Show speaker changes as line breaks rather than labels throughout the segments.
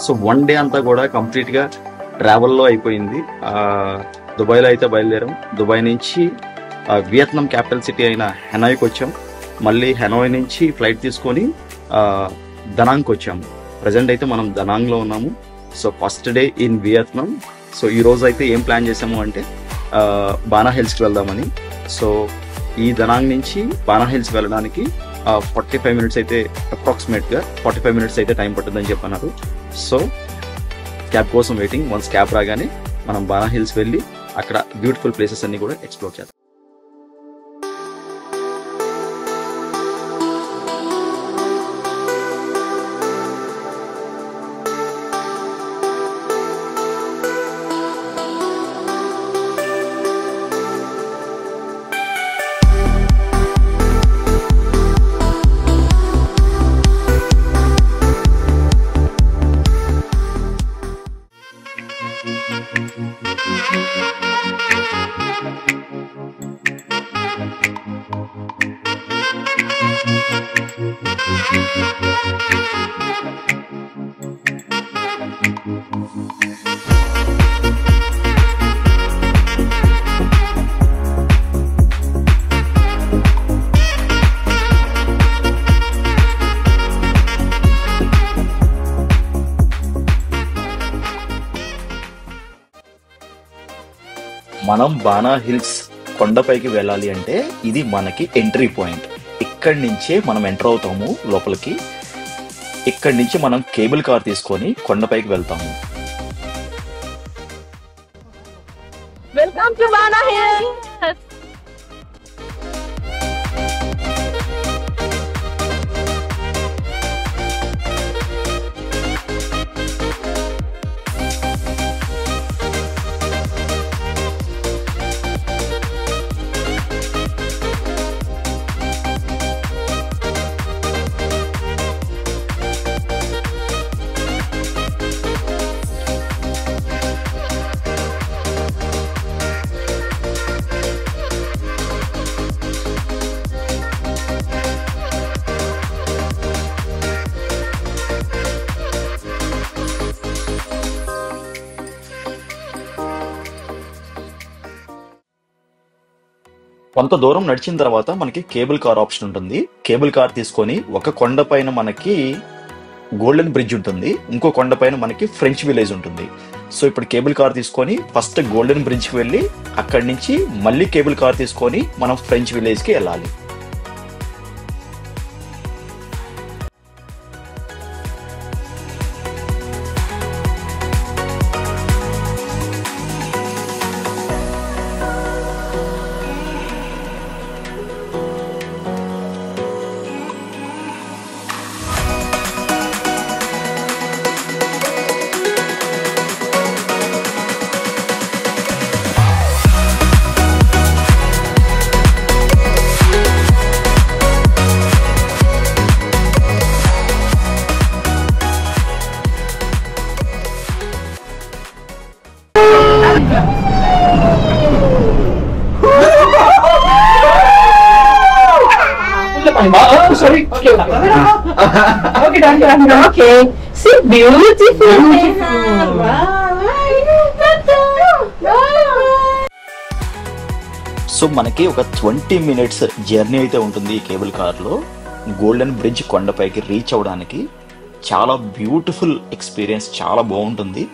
So 1 day అంతా కూడా కంప్లీట్గా ట్రావెల్లో అయిపోయింది. దుబాయ్లో అయితే బయలుదేరాం. దుబాయ్ నుంచి వియత్నాం క్యాపిటల్ సిటీ అయిన హెనాయ్కి వచ్చాం. మళ్ళీ హెనాయ్ నుంచి ఫ్లైట్ తీసుకొని దనాంగ్కి వచ్చాము. ప్రజెంట్ అయితే మనం దనాంగ్లో ఉన్నాము. So first day in Vietnam. So ఈ రోజు అయితే ఏం ప్లాన్ చేసాము అంటే బానా హిల్స్కి వెళ్దామని. సో ఈ దనాంగ్ నుంచి బానా హిల్స్ వెళ్ళడానికి 45 మినిట్స్ అయితే అప్రాక్సిమేట్గా 45 మినిట్స్ అయితే టైం పడుతుందని చెప్పన్నారు. సో క్యాబ్ కోసం వెయిటింగ్. వన్స్ క్యాబ్ రాగానే మనం బానా హిల్స్ వెళ్ళి అక్కడ బ్యూటిఫుల్ ప్లేసెస్ అన్ని కూడా ఎక్స్ప్లోర్ చేద్దాం. మనం బానా హిల్స్ కొండపైకి వెళ్ళాలి అంటే ఇది మనకి ఎంట్రీ పాయింట్. ఇక్కడి నుంచే మనం ఎంటర్ అవుతాము లోపలికి. ఇక్కడి నుంచి మనం కేబుల్ కార్ తీసుకొని కొండపైకి వెళ్తాము.
Welcome to Ba Na Hills.
కొంత దూరం నడిచిన తర్వాత మనకి కేబుల్ కార్ ఆప్షన్ ఉంటుంది. కేబుల్ కార్ తీసుకొని ఒక కొండ పైన మనకి గోల్డెన్ బ్రిడ్జ్ ఉంటుంది, ఇంకో కొండ పైన మనకి ఫ్రెంచ్ విలేజ్ ఉంటుంది. సో ఇప్పుడు కేబుల్ కార్ తీసుకొని ఫస్ట్ గోల్డెన్ బ్రిడ్జ్కి వెళ్ళి అక్కడి నుంచి మళ్ళీ కేబుల్ కార్ తీసుకొని మనం ఫ్రెంచ్ విలేజ్కి వెళ్ళాలి.
Oh, sorry. Okay. Okay, done. Okay. See, beautiful.
So మనకి ఒక 20 మినిట్స్ జర్నీ అయితే ఉంటుంది ఈ కేబుల్ కార్లో. గోల్డెన్ బ్రిడ్జ్ కొండపైకి రీచ్ అవ్వడానికి చాలా బ్యూటిఫుల్ ఎక్స్పీరియన్స్, చాలా బాగుంటుంది.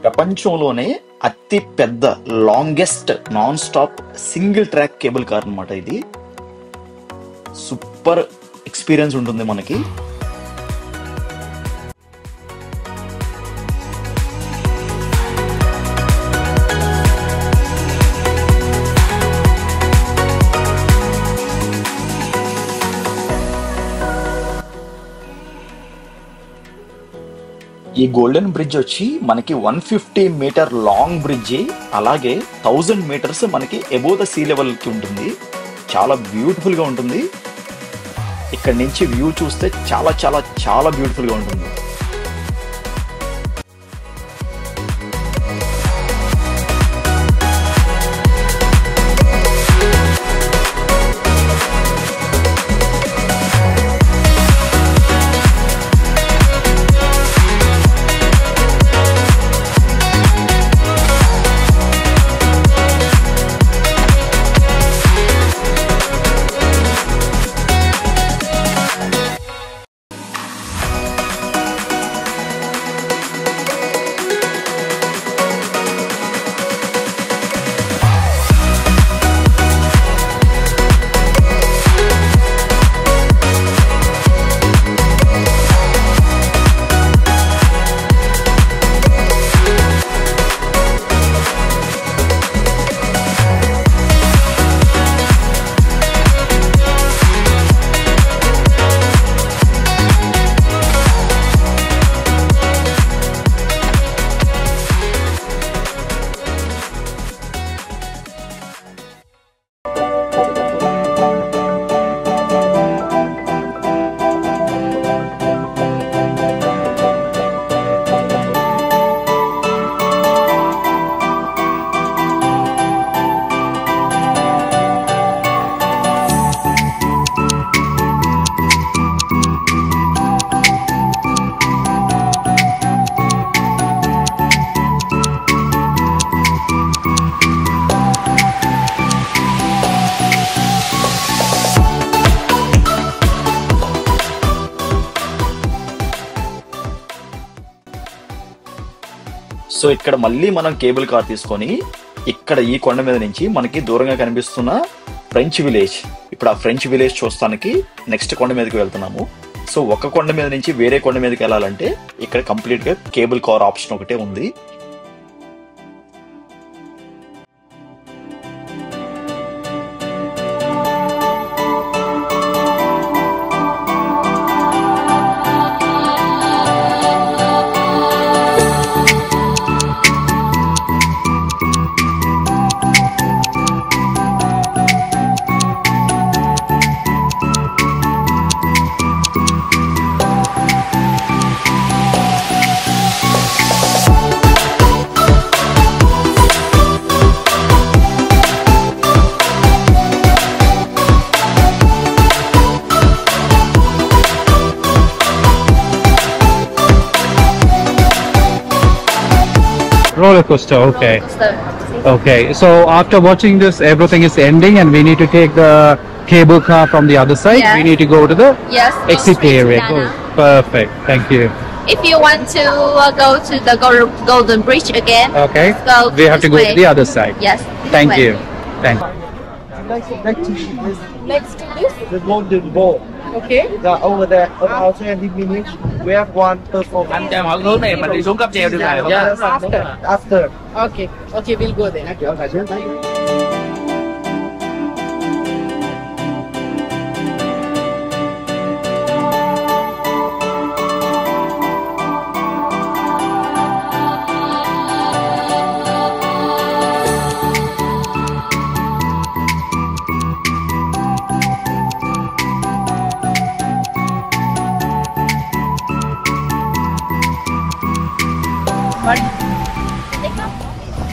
ప్రపంచంలోనే అతి పెద్ద longest non stop single track cable car అన్నమాట ఇది. సూపర్ ఎక్స్పీరియన్స్ ఉంటుంది మనకి. ఈ గోల్డెన్ బ్రిడ్జ్ వచ్చి మనకి 150 మీటర్ లాంగ్ బ్రిడ్జ్, అలాగే 1000 మీటర్స్ మనకి అబోవ్ ద సీ లెవెల్ కి ఉంటుంది. చాలా బ్యూటిఫుల్ గా ఉంటుంది. ఇక్కడ నుంచి వ్యూ చూస్తే చాలా చాలా చాలా బ్యూటిఫుల్ గా ఉంటుంది. సో ఇక్కడ మళ్ళీ మనం కేబుల్ కార్ తీసుకొని ఇక్కడ ఈ కొండ మీద నుంచి మనకి దూరంగా కనిపిస్తున్న ఫ్రెంచ్ విలేజ్, ఇప్పుడు ఆ ఫ్రెంచ్ విలేజ్ చూస్తానికి నెక్స్ట్ కొండ మీదకి వెళ్తున్నాము. సో ఒక కొండ మీద నుంచి వేరే కొండ మీదకి వెళ్ళాలంటే ఇక్కడ కంప్లీట్ గా కేబుల్ కార్ ఆప్షన్ ఒకటే ఉంది.
Roller coaster, okay. Okay, so after watching this, everything is ending and we need to take the cable car from the other side.
Yes.
We need to go to the
Yes. go
exit
straight to
area.
Nana.
Perfect, thank you.
If you want to go to the Golden Bridge again,
Okay,
go
we have to
this
go
way.
to the other side.
Yes. this
Thank
way.
you. Thank you.
Next to this.
The Golden Ball.
Okay.
Over there, about 20 minutes, we have one performance.
Anh cho mọi hướng này mình đi xuống cáp treo được rồi.
Yes, after.
Okay. Okay, we'll go there.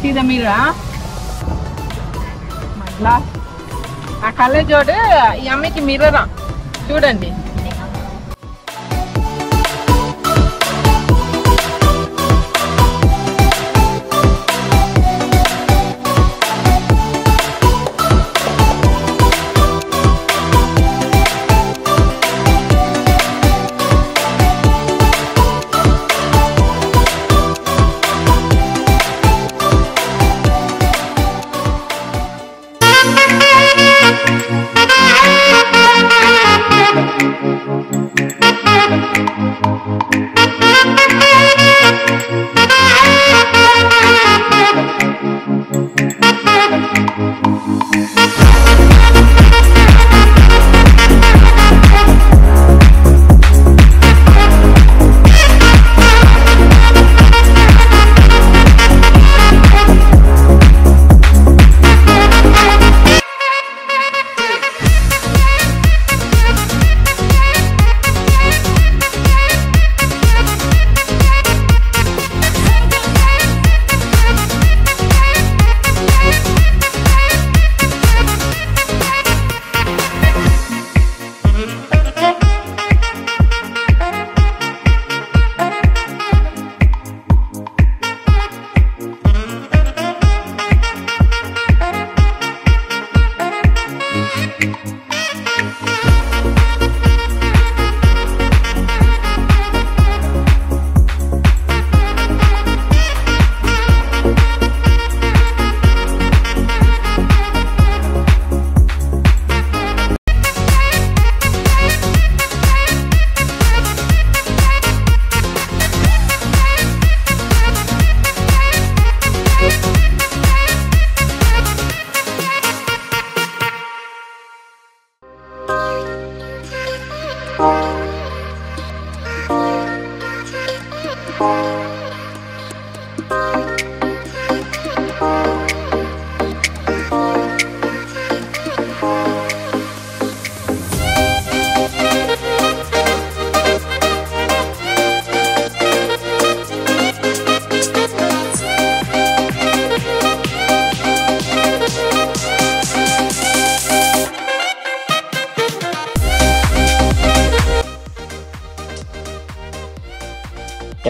See the mirror? My glass. ఆ కళ్ళజోడు ఈ అమ్మాయికి mirror చూడండి.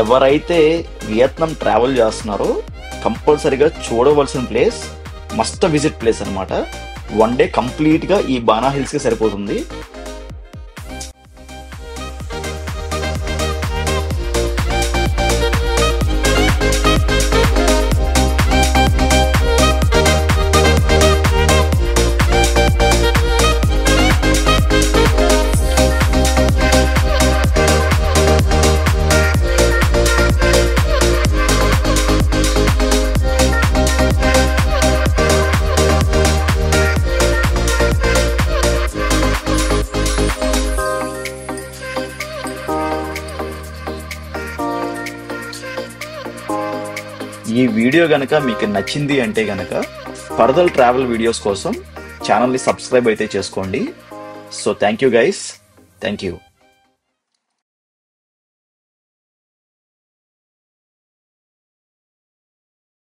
ఎవరైతే Vietnam travel చేస్తున్నారో కంపల్సరీగా చూడవలసిన place, must visit place అన్నమాట. 1 డే కంప్లీట్ గా ఈ బానా హిల్స్ కి సరిపోతుంది. ఈ వీడియో గనక మీకు నచ్చింది అంటే గనక ఫర్దర్ ట్రావెల్ వీడియోస్ కోసం ఛానల్ని సబ్స్క్రైబ్ అయితే చేసుకోండి. So thank you guys, thank you.